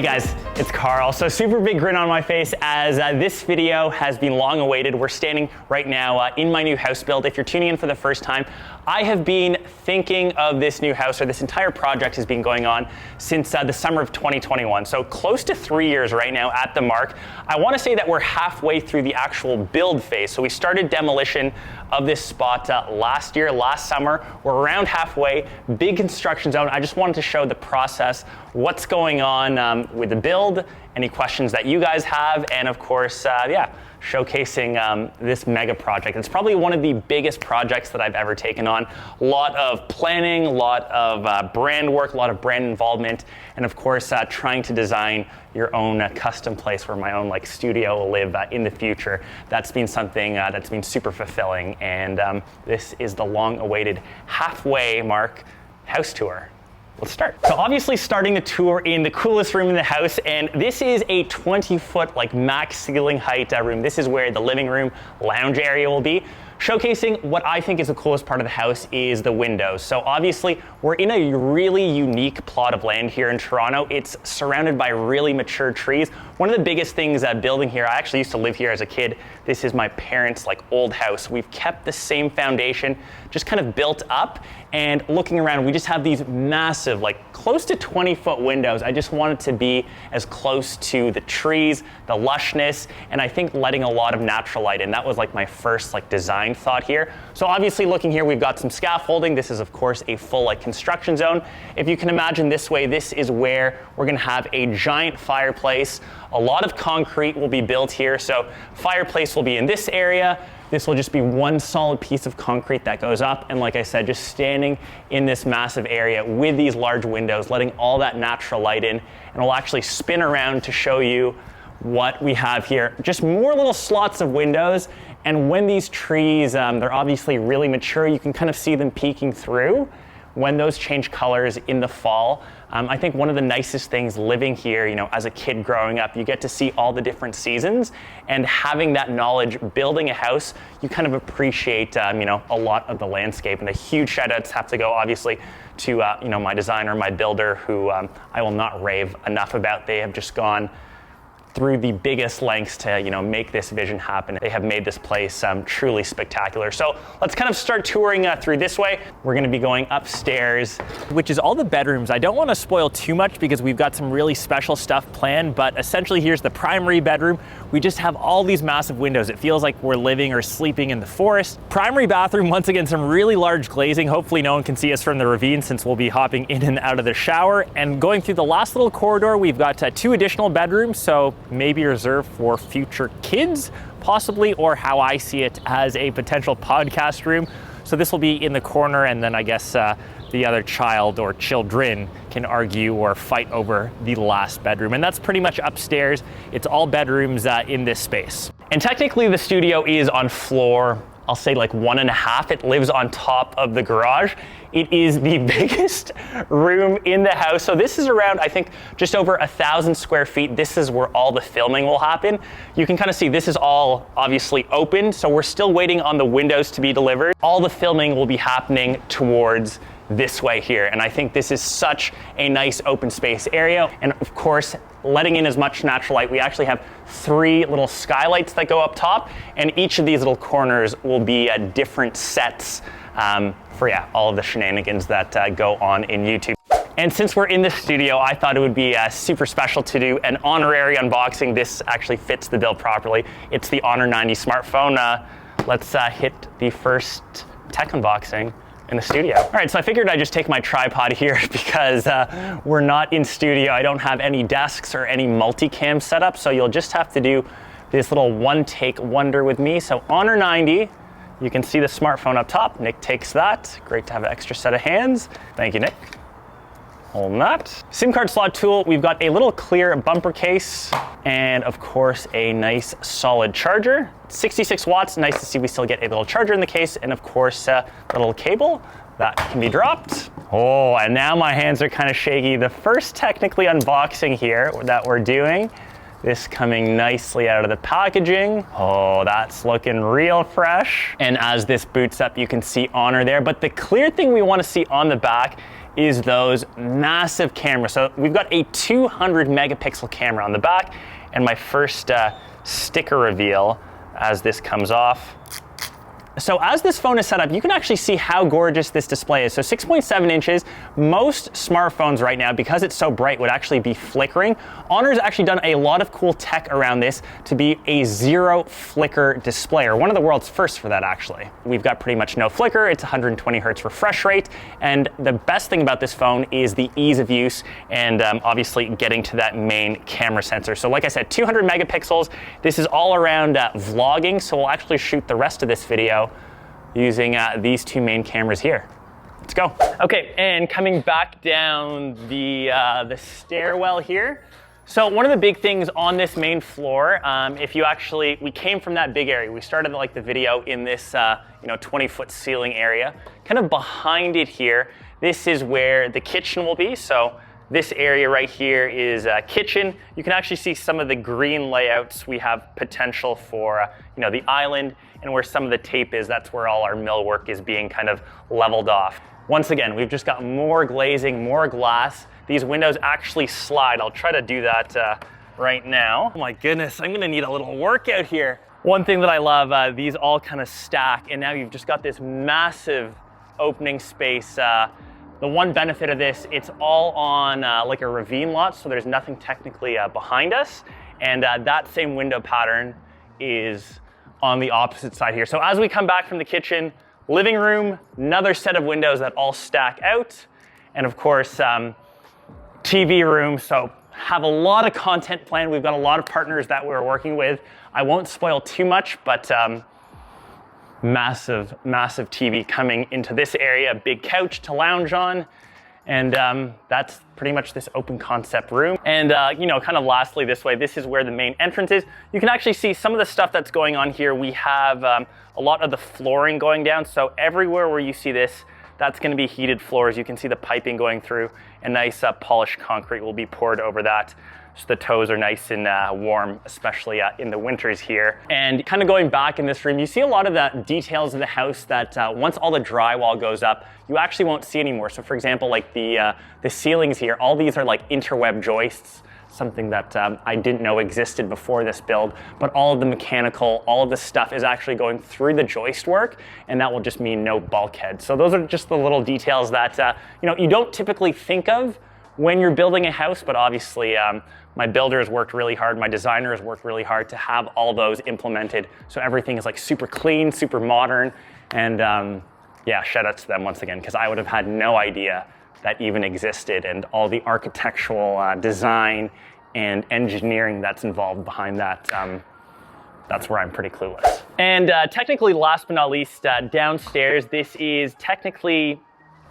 guys, it's Carl. So super big grin on my face as this video has been long awaited. We're standing right now in my new house build. If you're tuning in for the first time, I have been thinking of this new house, or this entire project has been going on since the summer of 2021. So close to 3 years right now at the mark. I want to say that we're halfway through the actual build phase. So we started demolition of this spot last summer. We're around halfway, big construction zone. I just wanted to show the process, what's going on with the build, any questions that you guys have, and of course, showcasing this mega project. It's probably one of the biggest projects that I've ever taken on. A lot of planning, a lot of brand work, a lot of brand involvement, and of course, trying to design your own custom place where my own studio will live in the future. That's been something that's been super fulfilling, and this is the long-awaited halfway mark house tour. Let's start. So obviously starting the tour in the coolest room in the house, and this is a 20-foot max ceiling height room. This is where the living room lounge area will be. Showcasing what I think is the coolest part of the house is the windows. So obviously we're in a really unique plot of land here in Toronto. It's surrounded by really mature trees. One of the biggest things building here, I actually used to live here as a kid. This is my parents' old house. We've kept the same foundation, just kind of built up, and looking around, we just have these massive, close to 20-foot windows. I just wanted to be as close to the trees, the lushness, and I think letting a lot of natural light in. That was my first design thought here. So obviously looking here, we've got some scaffolding. This is of course a full construction zone. If you can imagine this way, this is where we're gonna have a giant fireplace. A lot of concrete will be built here. So fireplace will be in this area. This will just be one solid piece of concrete that goes up. And like I said, just standing in this massive area with these large windows, letting all that natural light in, and we'll actually spin around to show you what we have here. Just more little slots of windows. And when these trees, they're obviously really mature, you can kind of see them peeking through. When those change colors in the fall, I think one of the nicest things living here, as a kid growing up, you get to see all the different seasons, and having that knowledge, building a house, you kind of appreciate, a lot of the landscape. And a huge shout outs have to go, obviously, to, my designer, my builder, who I will not rave enough about. They have just gone through the biggest lengths to make this vision happen. They have made this place truly spectacular. So let's kind of start touring through this way. We're gonna be going upstairs, which is all the bedrooms. I don't wanna spoil too much because we've got some really special stuff planned, but essentially here's the primary bedroom. We just have all these massive windows. It feels like we're living or sleeping in the forest. Primary bathroom, once again, some really large glazing. Hopefully no one can see us from the ravine since we'll be hopping in and out of the shower. And going through the last little corridor, we've got 2 additional bedrooms. So maybe reserved for future kids, possibly, or how I see it as a potential podcast room. So this will be in the corner, and then I guess the other child or children can argue or fight over the last bedroom. And that's pretty much upstairs. It's all bedrooms in this space. And technically the studio is on floor, I'll say 1.5. It lives on top of the garage. It is the biggest room in the house. So this is around, I think, just over 1,000 square feet. This is where all the filming will happen. You can kind of see this is all obviously open. So we're still waiting on the windows to be delivered. All the filming will be happening towards this way here. And I think this is such a nice open space area. And of course, letting in as much natural light. We actually have 3 little skylights that go up top, and each of these little corners will be different sets for all of the shenanigans that go on in YouTube. And since we're in the studio, I thought it would be super special to do an honorary unboxing. This actually fits the bill properly. It's the Honor 90 smartphone. Let's hit the first tech unboxing in the studio. All right, so I figured I'd just take my tripod here because we're not in studio. I don't have any desks or any multicam setup, so you'll just have to do this little one-take wonder with me. So Honor 90, you can see the smartphone up top. Nick takes that. Great to have an extra set of hands. Thank you, Nick. Holding that. SIM card slot tool, we've got a little clear bumper case, and of course a nice solid charger. 66 watts, nice to see we still get a little charger in the case, and of course a little cable that can be dropped. Oh, and now my hands are kind of shaky. The first technically unboxing here that we're doing. This coming nicely out of the packaging. Oh, that's looking real fresh. And as this boots up, you can see Honor there. But the clear thing we want to see on the back is those massive cameras. So we've got a 200 megapixel camera on the back, and my first sticker reveal as this comes off. So as this phone is set up, you can actually see how gorgeous this display is. So 6.7 inches, most smartphones right now, because it's so bright, would actually be flickering. Honor's actually done a lot of cool tech around this to be a zero flicker display, or one of the world's first for that actually. We've got pretty much no flicker, it's 120 hertz refresh rate, and the best thing about this phone is the ease of use and obviously getting to that main camera sensor. So like I said, 200 megapixels, this is all around vlogging, so we'll actually shoot the rest of this video using these two main cameras here. Let's go. Okay, and coming back down the stairwell here. So one of the big things on this main floor, we came from that big area. We started like the video in this 20-foot ceiling area. Kind of behind it here, this is where the kitchen will be. So this area right here is a kitchen. You can actually see some of the green layouts. We have potential for the island, and where some of the tape is, that's where all our millwork is being kind of leveled off. Once again, we've just got more glazing, more glass. These windows actually slide. I'll try to do that right now. Oh my goodness, I'm gonna need a little workout here. One thing that I love, these all kind of stack, and now you've just got this massive opening space. The one benefit of this, it's all on like a ravine lot, so there's nothing technically behind us. And that same window pattern is on the opposite side here. So as we come back from the kitchen, living room, another set of windows that all stack out. And of course, TV room. So have a lot of content planned. We've got a lot of partners that we're working with. I won't spoil too much, but massive, massive TV coming into this area, big couch to lounge on. And that's pretty much this open concept room. And kind of lastly this way, this is where the main entrance is. You can actually see some of the stuff that's going on here. We have a lot of the flooring going down. So everywhere where you see this, that's gonna be heated floors. You can see the piping going through, and nice polished concrete will be poured over that. So the toes are nice and warm, especially in the winters here. And kind of going back in this room, you see a lot of the details of the house that once all the drywall goes up, you actually won't see anymore. So for example, like the ceilings here, all these are like interweb joists, something that I didn't know existed before this build, but all of the mechanical, all of the stuff is actually going through the joist work, and that will just mean no bulkhead. So those are just the little details that you don't typically think of when you're building a house, but obviously my builder has worked really hard, my designer has worked really hard to have all those implemented. So everything is like super clean, super modern, and yeah, shout out to them once again, because I would have had no idea that even existed, and all the architectural design and engineering that's involved behind that. That's where I'm pretty clueless. And technically, last but not least, downstairs, this is technically,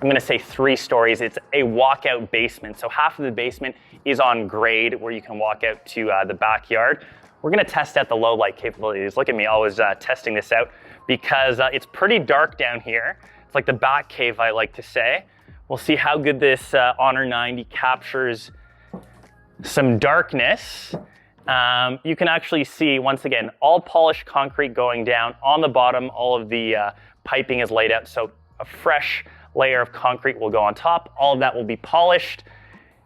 I'm gonna say 3 stories. It's a walkout basement. So half of the basement is on grade where you can walk out to the backyard. We're gonna test out the low light capabilities. Look at me, always testing this out, because it's pretty dark down here. It's like the bat cave, I like to say. We'll see how good this Honor 90 captures some darkness. You can actually see, once again, all polished concrete going down. On the bottom, all of the piping is laid out, so a fresh layer of concrete will go on top. All of that will be polished.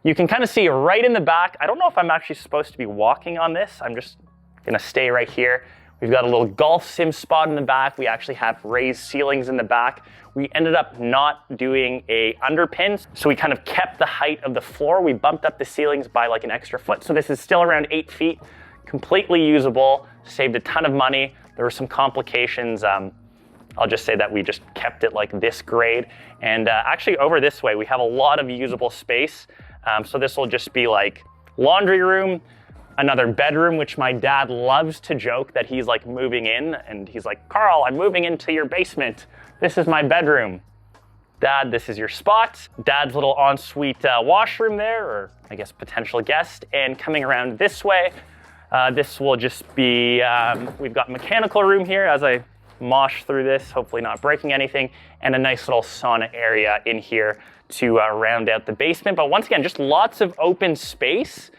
You can kind of see right in the back. I don't know if I'm actually supposed to be walking on this. I'm just gonna stay right here. We've got a little golf sim spot in the back. We actually have raised ceilings in the back. We ended up not doing a underpin, so we kind of kept the height of the floor. We bumped up the ceilings by like an extra foot. So this is still around 8 feet, completely usable, saved a ton of money. There were some complications. I'll just say that we just kept it like this grade. And actually over this way, we have a lot of usable space. So this will just be like laundry room, another bedroom, which my dad loves to joke that he's like moving in, and he's like, Carl, I'm moving into your basement. This is my bedroom. Dad, this is your spot. Dad's little ensuite washroom there, or I guess potential guest. And coming around this way, this will just be, we've got mechanical room here as I mosh through this, hopefully not breaking anything, and a nice little sauna area in here to round out the basement. But once again, just lots of open space.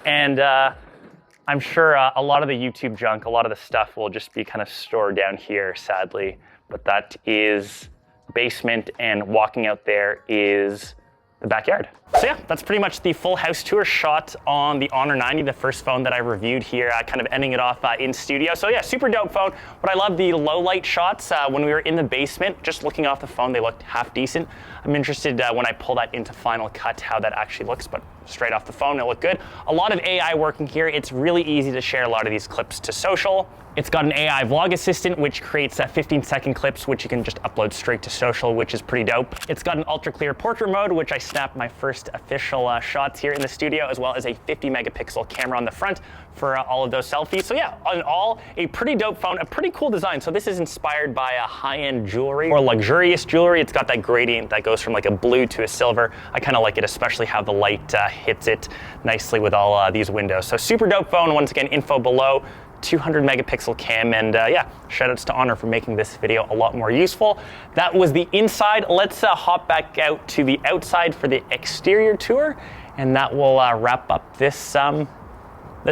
And I'm sure a lot of the YouTube junk, a lot of the stuff will just be kind of stored down here, sadly. But that is basement, and walking out there is the backyard. So yeah, that's pretty much the full house tour shot on the Honor 90, the first phone that I reviewed here, kind of ending it off in studio. So yeah, super dope phone. But I love the low light shots. When we were in the basement, just looking off the phone, they looked half decent. I'm interested when I pull that into Final Cut how that actually looks, but straight off the phone, it looked good. A lot of AI working here. It's really easy to share a lot of these clips to social. It's got an AI vlog assistant, which creates 15-second clips, which you can just upload straight to social, which is pretty dope. It's got an ultra clear portrait mode, which I snapped my first official shots here in the studio, as well as a 50 megapixel camera on the front for all of those selfies. So yeah, all in all, a pretty dope phone, a pretty cool design. So this is inspired by a high-end jewelry or luxurious jewelry. It's got that gradient that goes from like a blue to a silver. I kind of like it, especially how the light hits it nicely with all these windows. So super dope phone. Once again, info below. 200 megapixel cam, and yeah, shout outs to Honor for making this video a lot more useful. That was the inside. Let's hop back out to the outside for the exterior tour, and that will wrap up this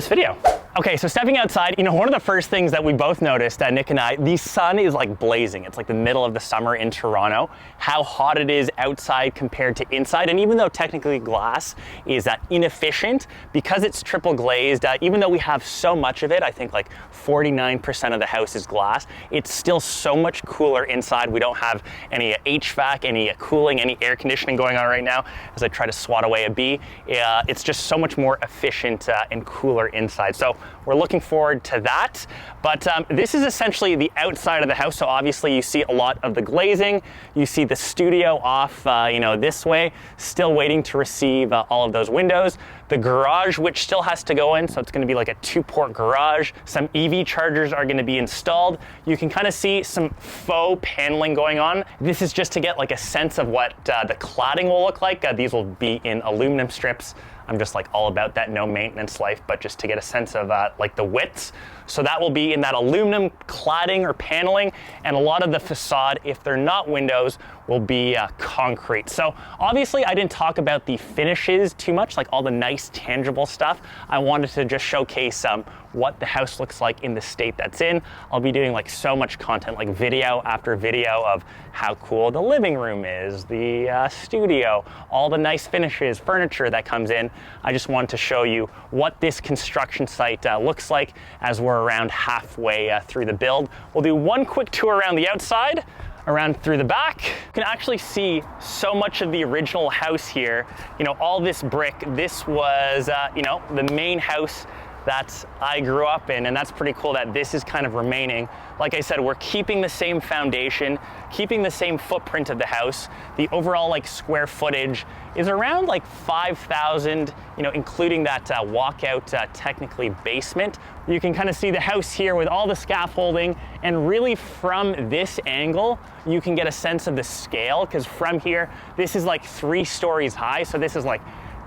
video. Okay, so stepping outside, you know, one of the first things that we both noticed, Nick and I, the sun is like blazing. It's like the middle of the summer in Toronto. How hot it is outside compared to inside. And even though technically glass is inefficient, because it's triple glazed, even though we have so much of it, I think like 49% of the house is glass, it's still so much cooler inside. We don't have any HVAC, any cooling, any air conditioning going on right now as I try to swat away a bee. It's just so much more efficient and cooler inside. So we're looking forward to that. But this is essentially the outside of the house. So obviously you see a lot of the glazing. You see the studio off, you know, this way, still waiting to receive all of those windows. The garage, which still has to go in. So it's going to be like a 2-port garage. Some EV chargers are going to be installed. You can kind of see some faux paneling going on. This is just to get like a sense of what the cladding will look like. These will be in aluminum strips. I'm just like all about that no maintenance life, but just to get a sense of like the widths. So that will be in that aluminum cladding or paneling, and a lot of the facade, if they're not windows, will be concrete. So obviously I didn't talk about the finishes too much, like all the nice tangible stuff. I wanted to just showcase what the house looks like in the state that's in. I'll be doing like so much content, like video after video of how cool the living room is, the studio, all the nice finishes, furniture that comes in. I just wanted to show you what this construction site looks like as we're around halfway through the build. We'll do one quick tour around the outside, around through the back. You can actually see so much of the original house here. You know, all this brick, this was, you know, the main house that I grew up in, and that's pretty cool that this is kind of remaining. Like I said, we're keeping the same foundation, keeping the same footprint of the house. The overall like square footage is around like 5,000, you know, including that walkout, technically basement. You can kind of see the house here with all the scaffolding, and really from this angle, you can get a sense of the scale, because from here, this is like 3 stories high. So this is like,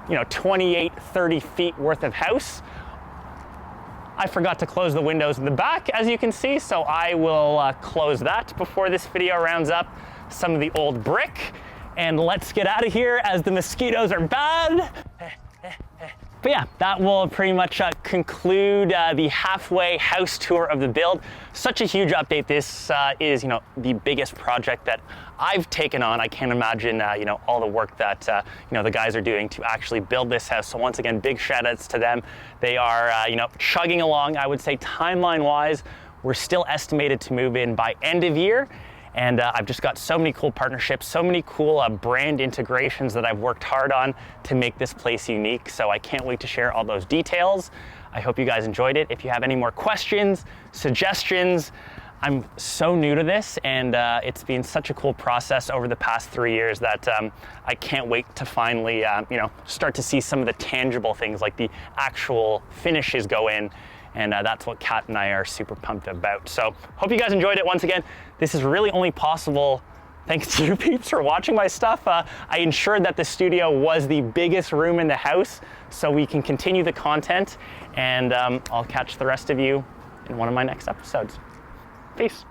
you know, 28, 30 feet worth of house. I forgot to close the windows in the back, as you can see, so I will close that before this video rounds up some of the old brick. And let's get out of here as the mosquitoes are bad. But yeah, that will pretty much conclude the halfway house tour of the build. Such a huge update. This is, you know, the biggest project that I've taken on. I can't imagine, you know, all the work that, you know, the guys are doing to actually build this house. So once again, big shout outs to them. They are, you know, chugging along. I would say timeline wise, we're still estimated to move in by end of year. And I've just got so many cool partnerships, so many cool brand integrations that I've worked hard on to make this place unique. So I can't wait to share all those details. I hope you guys enjoyed it. If you have any more questions, suggestions, I'm so new to this, and it's been such a cool process over the past 3 years that I can't wait to finally, you know, start to see some of the tangible things, like the actual finishes go in. And that's what Kat and I are super pumped about. So hope you guys enjoyed it. Once again, this is really only possible thanks to you peeps for watching my stuff. I ensured that the studio was the biggest room in the house so we can continue the content, and I'll catch the rest of you in one of my next episodes. Peace.